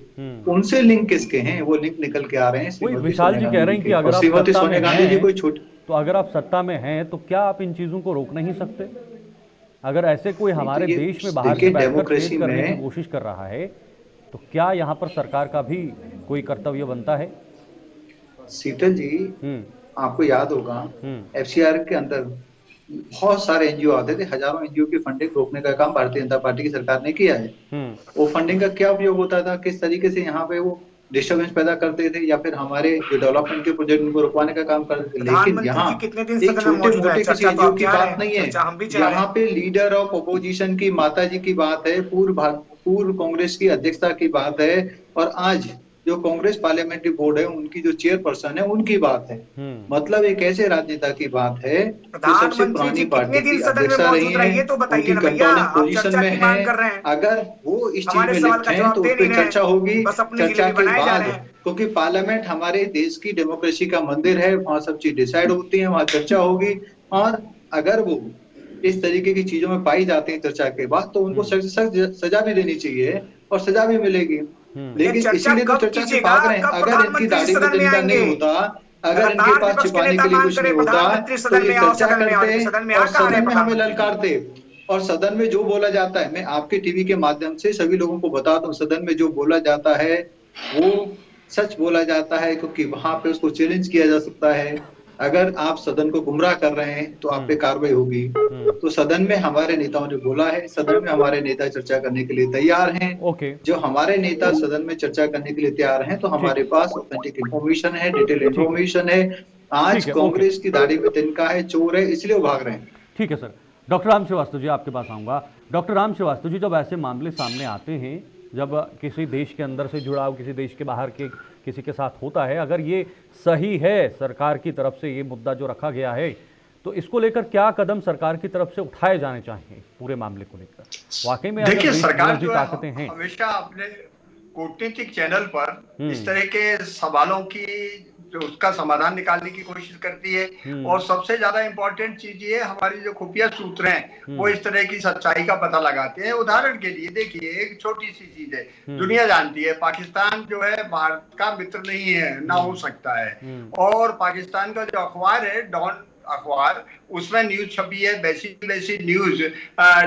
[SPEAKER 5] उनसे लिंक किसके हैं? वो लिंक निकल के आ रहे हैं।
[SPEAKER 1] विशाल जी कह रहे हैं कि अगर आप
[SPEAKER 5] श्रीमती सोनिया गांधी जी कोई छूट,
[SPEAKER 1] तो अगर आप सत्ता में हैं तो क्या आप इन चीजों को रोक नहीं सकते? अगर ऐसे कोई हमारे देश में बाहर से बैठकर छेद करने की कोशिश कर रहा है तो क्या यहाँ पर सरकार का भी कोई कर्तव्य बनता है?
[SPEAKER 5] शीतल जी, आपको याद होगा FCR के अंदर बहुत सारे एनजीओ आते थे, हजारों एनजीओ की फंडिंग रोकने का काम भारतीय जनता पार्टी की सरकार ने किया है। वो फंडिंग का क्या उपयोग होता था, किस तरीके से यहाँ पे वो डिस्टर्बेंस पैदा करते थे, या फिर हमारे जो डेवलपमेंट के प्रोजेक्ट उनको रुकवाने का काम करते थे। लेकिन यहाँ एक छोटे मोटे किसी एनजीओ की बात नहीं है, यहाँ पे लीडर ऑफ अपोजिशन की माता जी की बात है, पूर्व कांग्रेस की अध्यक्षता की बात है, और आज जो कांग्रेस पार्लियामेंट्री बोर्ड है उनकी जो चेयरपर्सन है उनकी बात है। मतलब एक ऐसे राजनेता की बात है जो सबसे पुरानी पार्टी की अध्यक्षा रही है, उनकी कंट्रोलिंग पोजीशन में है। अगर वो इस चीज में लिप्त हैं तो उस पर चर्चा होगी, चर्चा के बाद, क्योंकि पार्लियामेंट हमारे देश की डेमोक्रेसी का मंदिर है, वहाँ सब चीज डिसाइड होती है, वहाँ चर्चा होगी। और अगर वो इस तरीके की चीजों में पाई जाती है चर्चा के बाद, तो उनको सजा भी देनी चाहिए और सजा भी मिलेगी। लेकिन इसीलिए तो चर्चा से भाग रहे हैं। अगर इनकी दाढ़ी में तिनका नहीं होता, अगर इनके पास छिपाने के लिए कुछ नहीं होता, तो ये चर्चा करते और सदन में हमें ललकारते। और सदन में जो बोला जाता है, मैं आपके टीवी के माध्यम से सभी लोगों को बता दूं, सदन में जो बोला जाता है वो सच बोला जाता है, क्योंकि वहां पे उसको चैलेंज किया जा सकता है। अगर आप सदन को गुमराह कर रहे हैं तो आप पे कार्रवाई होगी। तो सदन में हमारे नेताओं ने बोला है, सदन में हमारे नेता चर्चा करने के लिए तैयार हैं। जो हमारे नेता सदन में चर्चा करने के लिए तैयार हैं, तो हमारे पास ऑथेंटिक इंफॉर्मेशन है, डिटेल इंफॉर्मेशन है। आज कांग्रेस की दाढ़ी में तिनका है, चोर है, इसलिए वो भाग रहे हैं।
[SPEAKER 1] ठीक है सर। डॉक्टर राम श्रीवास्तव जी आपके पास आऊंगा। डॉक्टर राम श्रीवास्तव जी, जब ऐसे मामले सामने आते हैं, जब किसी देश के अंदर से जुड़ाव किसी देश के बाहर के किसी के साथ होता है, अगर ये सही है सरकार की तरफ से ये मुद्दा जो रखा गया है, तो इसको लेकर क्या कदम सरकार की तरफ से उठाए जाने चाहिए पूरे मामले को लेकर? वाकई में
[SPEAKER 4] देखिए, सरकार
[SPEAKER 1] जो ताकतें हैं
[SPEAKER 4] हमेशा अपने कूटनीतिक चैनल पर इस तरह के सवालों की जो उसका समाधान निकालने की कोशिश करती है। और सबसे ज्यादा इंपॉर्टेंट चीज ये, हमारी जो खुफिया सूत्र हैं वो इस तरह की सच्चाई का पता लगाते हैं। उदाहरण के लिए देखिए, एक छोटी सी चीज है, दुनिया जानती है पाकिस्तान जो है भारत का मित्र नहीं है, ना हो सकता है। और पाकिस्तान का जो अखबार है डॉन अखबार, उसमें न्यूज छपी है, वैसी न्यूज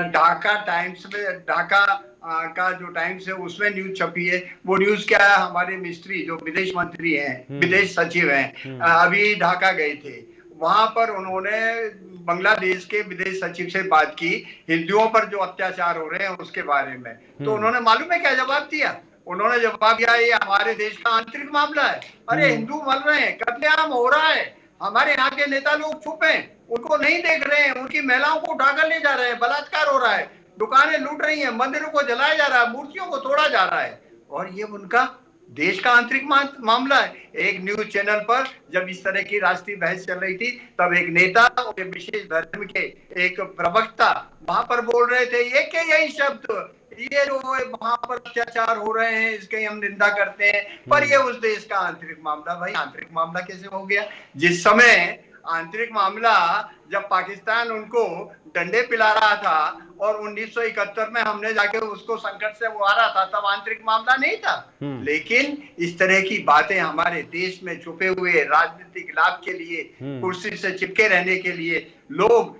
[SPEAKER 4] ढाका टाइम्स में, ढाका का जो टाइम्स है उसमें न्यूज छपी है। वो न्यूज क्या है, हमारे मिस्त्री जो विदेश मंत्री हैं, विदेश सचिव हैं, अभी ढाका गए थे। वहां पर उन्होंने बांग्लादेश के विदेश सचिव से बात की, हिंदुओं पर जो अत्याचार हो रहे हैं उसके बारे में। तो उन्होंने मालूम है क्या जवाब दिया? उन्होंने जवाब दिया, ये हमारे देश का आंतरिक मामला है। अरे हिंदू मर रहे हैं, कत्लेआम हो रहा है, हमारे यहाँ के नेता लोग चुप हैं, उनको नहीं देख रहे हैं, उनकी महिलाओं को उठाकर ले जा रहे हैं, बलात्कार हो रहा है। दुकानें लूट रही हैं, मंदिरों को जलाया जा रहा है, मूर्तियों को तोड़ा जा रहा है, और ये उनका देश का आंतरिक मामला है। एक न्यूज चैनल पर जब इस तरह की राष्ट्रीय बहस चल रही थी, तब एक नेता और एक विशेष धर्म के एक प्रवक्ता वहां पर बोल रहे थे एक के यही शब्द, ये जो वहां पर अत्याचार हो रहे हैं इसकी हम निंदा करते हैं, पर ये उस देश का आंतरिक मामला। भाई आंतरिक मामला कैसे हो गया? जिस समय आंतरिक मामला जब पाकिस्तान उनको डंडे पिला रहा था और 1971 में हमने जाके उसको संकट से उबारा था, तब आंतरिक मामला नहीं था। लेकिन इस तरह की बातें हमारे देश में छुपे हुए राजनीतिक लाभ के लिए, कुर्सी से चिपके रहने के लिए लोग,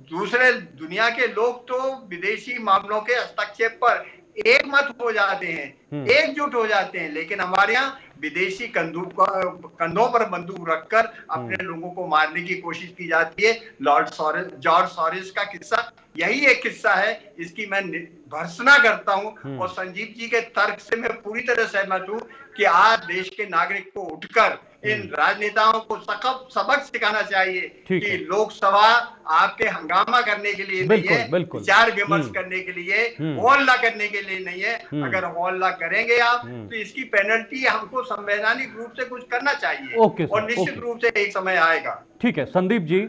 [SPEAKER 4] दूसरे दुनिया के लोग तो विदेशी मामलों के हस्तक्षेप पर एक मत हो जाते हैं, एकजुट हो जाते हैं, लेकिन हमारे यहाँ विदेशी कंधों पर बंदूक रखकर अपने लोगों को मारने की कोशिश की जाती है। जॉर्ज सॉरेस का किस्सा यही एक किस्सा है, इसकी मैं भर्त्सना करता हूं, और संजीव जी के तर्क से मैं पूरी तरह सहमत हूं कि आज देश के नागरिक को उठकर इन राजनेताओं को सबक सिखाना चाहिए कि लोकसभा आपके हंगामा करने के लिए नहीं है, विचार विमर्श करने के लिए, हल्ला करने के लिए नहीं है। अगर हल्ला करेंगे आप तो इसकी पेनल्टी हमको संवैधानिक रूप से कुछ करना चाहिए, और निश्चित रूप से एक समय आएगा।
[SPEAKER 1] ठीक है संदीप जी,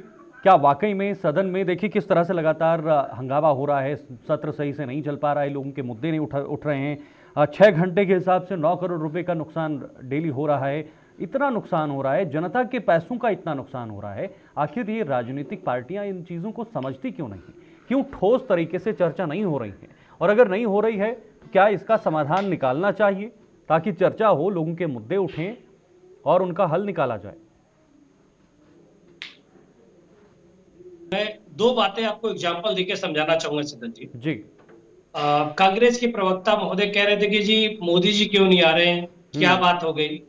[SPEAKER 1] क्या वाकई में सदन में देखिए किस तरह से लगातार हंगामा हो रहा है, सत्र सही से नहीं चल पा रहा है, लोगों के मुद्दे नहीं उठ रहे हैं। 6 घंटे के हिसाब से 9 करोड़ रुपए का नुकसान डेली हो रहा है, इतना नुकसान हो रहा है, जनता के पैसों का इतना नुकसान हो रहा है। आखिर ये राजनीतिक पार्टियां इन चीज़ों को समझती क्यों नहीं, क्यों ठोस तरीके से चर्चा नहीं हो रही है? और अगर नहीं हो रही है तो क्या इसका समाधान निकालना चाहिए ताकि चर्चा हो, लोगों के मुद्दे उठें और उनका हल निकाला जाए?
[SPEAKER 7] मैं 2 बातें आपको एग्जाम्पल देकर समझाना चाहूंगा सिद्धन जी। कांग्रेस के प्रवक्ता महोदय कह रहे थे कि जी मोदी जी क्यों नहीं आ रहे हैं, क्या बात हो गई?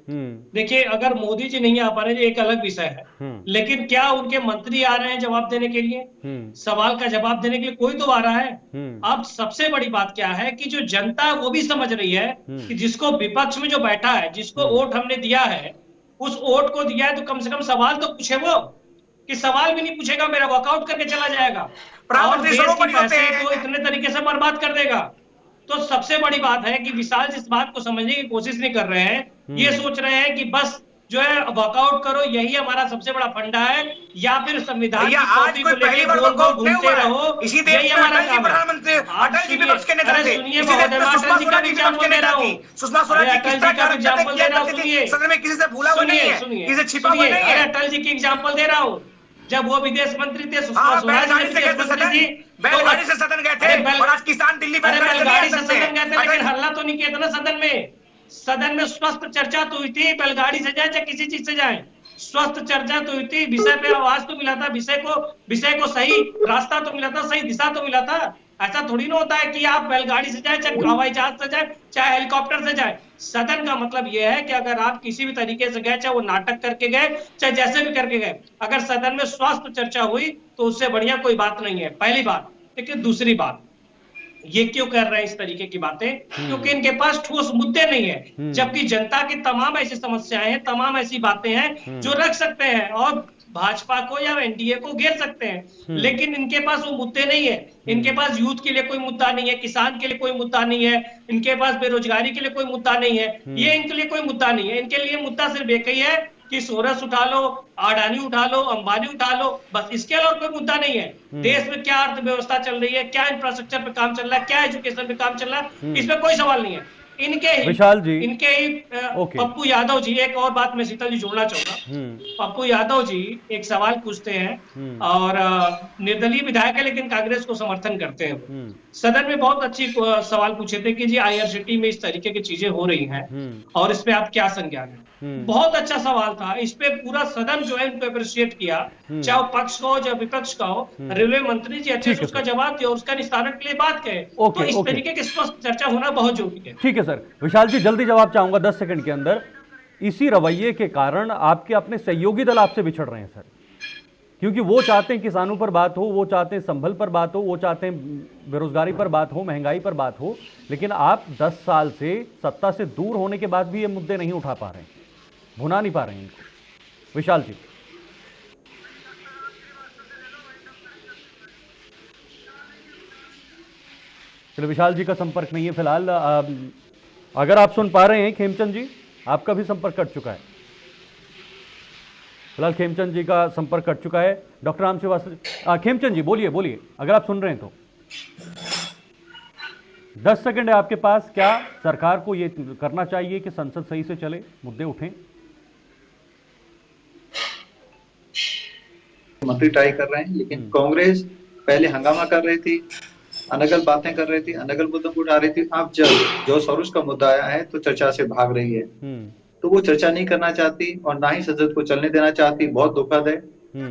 [SPEAKER 7] देखिए, अगर मोदी जी नहीं आ पा रहे, एक अलग विषय है, लेकिन क्या उनके मंत्री आ रहे हैं जवाब देने के लिए? सवाल का जवाब देने के लिए कोई तो आ रहा है। अब सबसे बड़ी बात क्या है कि जो जनता है वो भी समझ रही है कि जिसको विपक्ष में जो बैठा है, जिसको वोट हमने दिया है, उस वोट को दिया है तो कम से कम सवाल तो पूछे वो, कि सवाल भी नहीं पूछेगा मेरा वॉकआउट करके चला जाएगा और देश के पैसे को इतने तरीके से बर्बाद कर देगा। तो सबसे बड़ी बात है कि विशाल जिस बात को समझने की कोशिश नहीं कर रहे हैं, ये सोच रहे हैं कि बस जो है वॉकआउट करो, यही हमारा सबसे बड़ा फंडा है, या फिर संविधान की कॉपी को लेकर गोल गोल घूमते रहो, यही हमारा काम है। अटल जी विपक्ष के नेता थे, सुनिए महोदय, अटल जी का भी एग्जाम्पल दे रहा हूँ, सुषमा स्वराज जी किस तरह का एग्जाम्पल दे रहा हूँ, सुनिए, सदन में किसी से भूला हुआ नहीं है, किसी छिपा हुआ नहीं है। अटल जी की एग्जाम्पल दे रहा हूँ, जब वो विदेश मंत्री थे, सुषमा स्वराज जी विदेश मंत्री थी, बैलगाड़ी से सदन गए थे, और आज किसान दिल्ली बैलगाड़ी से सदन गए थे, लेकिन हल्ला तो नहीं किया था ना सदन में। सदन में स्वस्थ चर्चा तो हुई थी, बैलगाड़ी से जाए चाहे किसी चीज से जाए, स्वस्थ चर्चा तो हुई थी, विषय पे आवाज तो मिला था, विषय को सही रास्ता तो मिला था, सही दिशा तो मिला था। ऐसा थोड़ी ना होता है कि आप बैलगाड़ी से जाए, चाहे हवाई जहाज से जाए, चाहे हेलीकॉप्टर से जाए। सदन का मतलब यह है कि अगर आप किसी भी तरीके से गए, चाहे वो नाटक करके गए, चाहे जैसे भी करके गए, अगर सदन में स्वस्थ चर्चा हुई तो उससे बढ़िया कोई बात नहीं है, पहली बात। लेकिन दूसरी बात, ये क्यों कर रहे हैं इस तरीके की बातें? क्योंकि इनके पास ठोस मुद्दे नहीं है, जबकि जनता की तमाम ऐसी समस्याएं हैं, तमाम ऐसी बातें हैं जो रख सकते हैं और भाजपा को या एनडीए को घेर सकते हैं, लेकिन इनके पास वो मुद्दे नहीं है। इनके पास यूथ के लिए कोई मुद्दा नहीं है, किसान के लिए कोई मुद्दा नहीं है, इनके पास बेरोजगारी के लिए कोई मुद्दा नहीं है, ये इनके लिए कोई मुद्दा नहीं है। इनके लिए मुद्दा सिर्फ एक ही है कि सोरस उठा लो, अडानी उठा लो, अंबानी उठा लो, बस, इसके अलावा कोई मुद्दा नहीं है। देश में क्या अर्थव्यवस्था चल रही है, क्या इंफ्रास्ट्रक्चर पे काम चल रहा है, क्या एजुकेशन पे काम चल रहा है, इसमें कोई सवाल नहीं है।
[SPEAKER 1] विशाल जी,
[SPEAKER 7] पप्पू यादव जी, एक और बात मैं शीतल जी जोड़ना चाहूंगा। पप्पू यादव जी एक सवाल पूछते हैं और निर्दलीय विधायक है लेकिन कांग्रेस को समर्थन करते हैं। सदन में बहुत अच्छी सवाल पूछे थे कि जी आईआरसीटी में इस तरीके की चीजें हो रही हैं और इस पे आप क्या संज्ञान है। बहुत अच्छा सवाल था, इस पे पूरा सदन जो है उनको अप्रिशिएट किया, चाहे पक्ष का हो चाहे विपक्ष का हो। रेलवे मंत्री जी अच्छे से उसका जवाब दिया, उसका निस्तारण के लिए बात कहे। तो इस तरीके की स्पष्ट चर्चा होना बहुत जरूरी है।
[SPEAKER 1] ठीक है सर। विशाल जी जल्दी जवाब चाहूंगा 10 सेकंड के अंदर। इसी रवैये के कारण आपके अपने सहयोगी दल आपसे बिछड़ रहे हैं सर, क्योंकि वो चाहते हैं किसानों पर बात हो, वो चाहते हैं संभल पर बात हो, वो चाहते हैं बेरोजगारी पर बात हो, महंगाई पर बात हो, लेकिन आप 10 साल से सत्ता से दूर होने के बाद भी ये मुद्दे नहीं उठा पा रहे हैं, भुना नहीं पा रहे हैं इनको। विशाल जी चलिए, विशाल जी का संपर्क नहीं है फिलहाल। अगर आप सुन पा रहे हैं खेमचंद जी, आपका भी संपर्क कट चुका है। फिलहाल खेमचंद जी का संपर्क कट चुका है। डॉक्टर राम श्रीवास्तव, खेमचंद जी बोलिए बोलिए, अगर आप सुन रहे हैं तो 10 सेकंड है आपके पास। क्या सरकार को ये करना चाहिए कि संसद सही से चले, मुद्दे उठें?
[SPEAKER 5] मंत्री ट्राई कर रहे हैं, लेकिन कांग्रेस पहले हंगामा कर रही थी, अनगल बातें कर रही थी, अनगल मुद्दों को उठा रही थी। अब जब जो सरोज का मुद्दा आया है तो चर्चा से भाग रही है। तो वो चर्चा नहीं करना चाहती और ना ही संसद को चलने देना चाहती। बहुत दुखद है।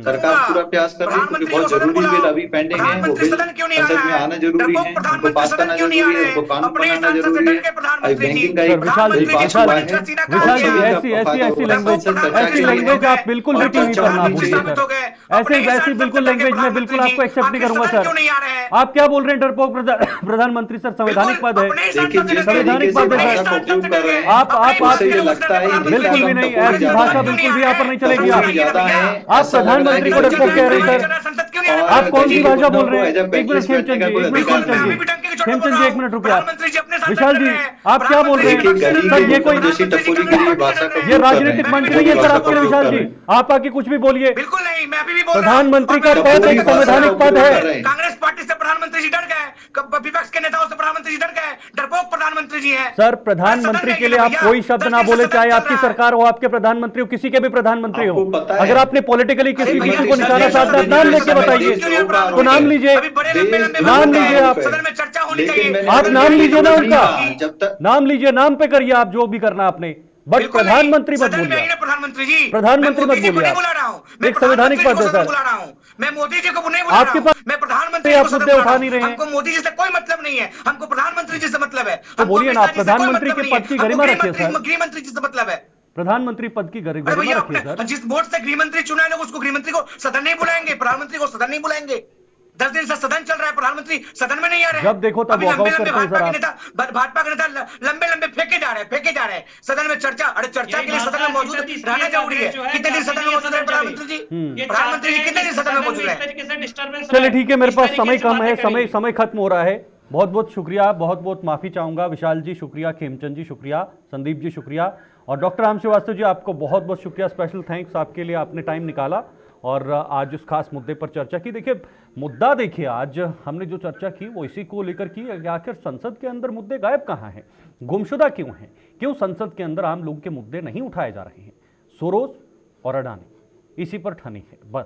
[SPEAKER 5] सरकार पूरा प्रयास कर रही है क्योंकि बहुत जरूरी बिल अभी पेंडिंग है, वो बिल संसद में आना जरूरी है, उनको पास करना जरूरी है, उनको कानून बनाना जरूरी है। अभी बैंकिंग का एक
[SPEAKER 1] विशाल जी,
[SPEAKER 5] बिल पास हुआ है।
[SPEAKER 1] विशाल जी, ऐसी लैंग्वेज आप बिल्कुल भी टीवी पर ना बोलिए सर। ऐसी बिल्कुल लैंग्वेज में बिल्कुल आपको एक्सेप्ट नहीं करूंगा सर। आप क्या बोल रहे हैं डरपोक प्रधानमंत्री? सर संवैधानिक पद है, संवैधानिक पद है सर। आप
[SPEAKER 5] लगता है
[SPEAKER 1] बिल्कुल भी नहीं, ऐसी भाषा बिल्कुल भी यहाँ पर नहीं चलेगी। आप प्रधानमंत्री को डरपोक कह रहे हैं सर। आप कौन सी भाषा बोल रहे हैं? एक मिनट खेमचंद जी, एक मिनट खेमचंद जी, एक मिनट रुकिए आप। विशाल जी, आप क्या बोल रहे हैं सर? ये कोई ये राजनीतिक मंच नहीं है सर आपके लिए। विशाल जी, आप आके कुछ भी बोलिए।
[SPEAKER 6] बिल्कुल नहीं, मैं अभी भी बोल
[SPEAKER 1] प्रधानमंत्री का पद एक संवैधानिक पद है।
[SPEAKER 6] कांग्रेस पार्टी से प्रधानमंत्री जी डर गए, विपक्ष के नेताओं से प्रधानमंत्री जी डर गए, डरपोक प्रधानमंत्री जी हैं।
[SPEAKER 1] सर प्रधानमंत्री के लिए आप कोई शब्द ना बोले, चाहे आपकी सरकार हो, आपके प्रधानमंत्री हो, किसी के भी प्रधानमंत्री हो। अगर आपने पॉलिटिकली किसी को निशाना साधना, नाम लेके बताइए तो नाम लीजिए, नाम लीजिए आप।
[SPEAKER 6] सदन में चर्चा होनी चाहिए।
[SPEAKER 1] आप नाम लीजिए ना उनका, नाम लीजिए, नाम पे करिए आप जो भी करना आपने, बट प्रधानमंत्री मत बोलिए।
[SPEAKER 6] प्रधानमंत्री जी,
[SPEAKER 1] प्रधानमंत्री मत बोलिए आप।
[SPEAKER 6] बुला रहा हूं,
[SPEAKER 1] एक संवैधानिक पद है सर।
[SPEAKER 6] बुला रहा हूं, मैं मोदी जी को नहीं बुला रहा
[SPEAKER 1] आपके पास
[SPEAKER 6] मैं प्रधानमंत्री
[SPEAKER 1] आप मुद्दे उठा नहीं रहे हैं।
[SPEAKER 6] हमको मोदी जी से कोई मतलब नहीं है, हमको प्रधानमंत्री जी से मतलब है।
[SPEAKER 1] तो बोलिए ना, प्रधानमंत्री के पद की गरिमा रखिए सर।
[SPEAKER 6] गृह मंत्री जी से मतलब है।
[SPEAKER 1] प्रधानमंत्री पद की गरिमा रखिए सर।
[SPEAKER 6] जिस वोट से गृह मंत्री चुना है लोग, उसको गृह मंत्री को सदन नहीं बुलाएंगे, प्रधानमंत्री को सदन नहीं बुलाएंगे। 10 दिन से सदन चल रहा है, प्रधानमंत्री सदन में नहीं आ रहे।
[SPEAKER 1] जब देखो तब वॉकआउट करते हैं सर आप।
[SPEAKER 6] भाजपा के नेता लंबे फेंके जा रहे हैं सदन में। चर्चा, अरे चर्चा के लिए सदन में मौजूद रहना जरूरी है। कितने दिन सदन में मौजूद रहे प्रधानमंत्री जी? प्रधानमंत्री जी कितने दिन सदन में मौजूद रहे?
[SPEAKER 1] चलिए ठीक है, मेरे पास समय कम है, समय खत्म हो रहा है। बहुत बहुत शुक्रिया, बहुत बहुत माफी चाहूंगा। विशाल जी शुक्रिया, खेमचंद जी शुक्रिया, संदीप जी शुक्रिया, और डॉक्टर राम श्रीवास्तव जी आपको बहुत बहुत शुक्रिया, स्पेशल थैंक्स आपके लिए, आपने टाइम निकाला और आज उस खास मुद्दे पर चर्चा की। देखिए मुद्दा, देखिए आज हमने जो चर्चा की वो इसी को लेकर की कि आखिर संसद के अंदर मुद्दे गायब कहाँ हैं, गुमशुदा क्यों हैं, क्यों संसद के अंदर आम लोग के मुद्दे नहीं उठाए जा रहे हैं। सोरोज और अडानी इसी पर ठनी है बस।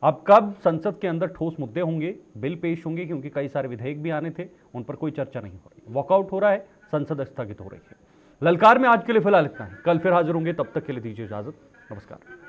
[SPEAKER 1] अब कब संसद के अंदर ठोस मुद्दे होंगे, बिल पेश होंगे, क्योंकि कई सारे विधेयक भी आने थे, उन पर कोई चर्चा नहीं हो रही, वॉकआउट हो रहा है, संसद स्थगित हो रही है। ललकार में आज के लिए फिलहाल इतना है, कल फिर हाजिर होंगे, तब तक के लिए दीजिए इजाजत, नमस्कार।